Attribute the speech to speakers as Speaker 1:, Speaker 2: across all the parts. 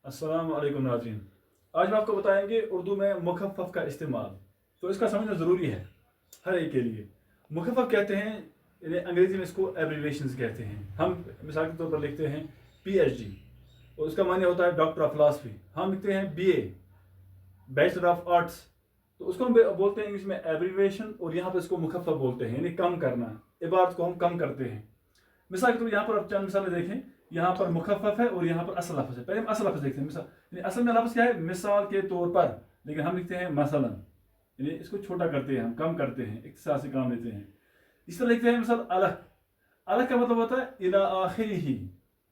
Speaker 1: अस्सलाम वालेकुम नाज़रीन। आज हम आपको बताएंगे उर्दू में मुखफ़्फ़फ़ का इस्तेमाल। तो इसका समझना ज़रूरी है हर एक के लिए। मुखफ़्फ़फ़ कहते हैं, यानी अंग्रेज़ी में इसको एब्रीविएशंस कहते हैं। हम मिसाल के तौर पर लिखते हैं PhD और उसका माने होता है डॉक्टर ऑफ फिलॉसफी। हम लिखते हैं BA, बैचलर ऑफ आर्ट्स, तो उसको हम बोलते हैं इंग्लिश में एब्रीविएशन, और यहाँ पर इसको मुखफ़्फ़फ़ बोलते हैं, यानी कम करना। इबारत को हम कम करते हैं। मिसाल के तौर यहाँ पर आप चंद मिसालें देखें। यहाँ पर मुखफ़्फ़फ़ है और यहाँ पर असल लफ्ज़ है। पहले हम असल लफ्ज़ देखते हैं। मिसाल यानी असल में लफ्ज़ क्या है? मिसाल के तौर पर, लेकिन हम लिखते हैं मसलन, यानी इसको छोटा करते हैं, हम कम करते हैं, इख्तिसार से काम लेते हैं। इस तरह लिखते हैं मिसाल अलग। अलग का मतलब होता है इला आखिरिही,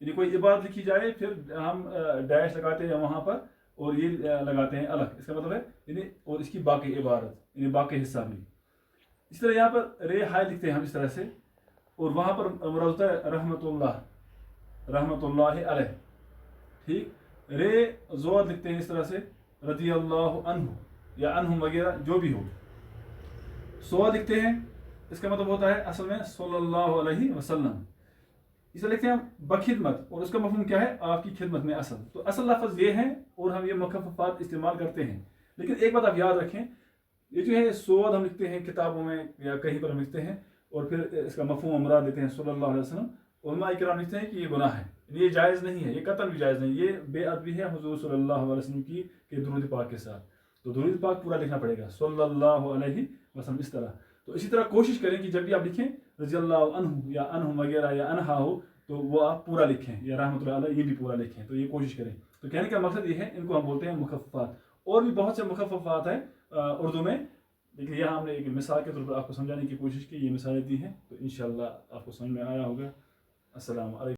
Speaker 1: यानी कोई इबारत लिखी जाए फिर हम डैश लगाते हैं वहाँ पर और ये लगाते हैं अलग। इसका मतलब है यानी और इसकी बाकी इबारत, यानी बाकी हिस्सा भी। इस तरह यहाँ पर रे हाय लिखते हैं हम इस तरह से, और वहाँ पर मुराद होता है रहमतुल्लाह अलैह। ठीक, रे ज़ोर लिखते हैं इस तरह से रज़ियल्लाहु अन्हु या अन्हुम वगैरह जो भी हो। सो लिखते हैं, इसका मतलब होता है असल में सल्लल्लाहु अलैहि वसल्लम। इसे लिखते हैं हम बखिदमत, और उसका मफ़हूम क्या है? आपकी खिदमत में असल। तो असल लफ्ज़ ये हैं और हम ये मुखफ़्फ़फ़ात इस्तेमाल करते हैं। लेकिन एक बात आप याद रखें, ये जो है सोद हम लिखते हैं किताबों में या कहीं पर हम लिखते हैं और फिर इसका मफ़हूम मुराद लेते हैं सल्लल्लाहु अलैहि वसल्लम। उलमा इकराम लिखते हैं कि ये गुनाह है, ये जायज़ नहीं है, ये कतन भी जायज़ नहीं, ये बेअदबी है हुज़ूर सल्लल्लाहु अलैहि वसल्लम की के दुरूद पाक के साथ। तो दुरूद पाक पूरा लिखना पड़ेगा सल्लल्लाहु अलैहि वसल्लम इस तरह। तो इसी तरह कोशिश करें कि जब भी आप लिखें रज़ियल्लाहु अन्हु या अन्हुम वगैरह या अनहा हो, तो वो आप पूरा लिखें, या रहमतुल्लाह अलैह ये भी पूरा लिखें। तो ये कोशिश करें। तो कहने का मकसद ये है, इनको हम बोलते हैं मुखफ़्फ़फ़ात। और भी बहुत से मुखफ़्फ़फ़ात हैं उर्दू में, लेकिन यहाँ हमने एक मिसाल के तौर पर आपको समझाने की कोशिश की, ये मिसालें दी हैं। तो इंशाअल्लाह आपको समझ में आया होगा। अस्सलाम वालेकुम।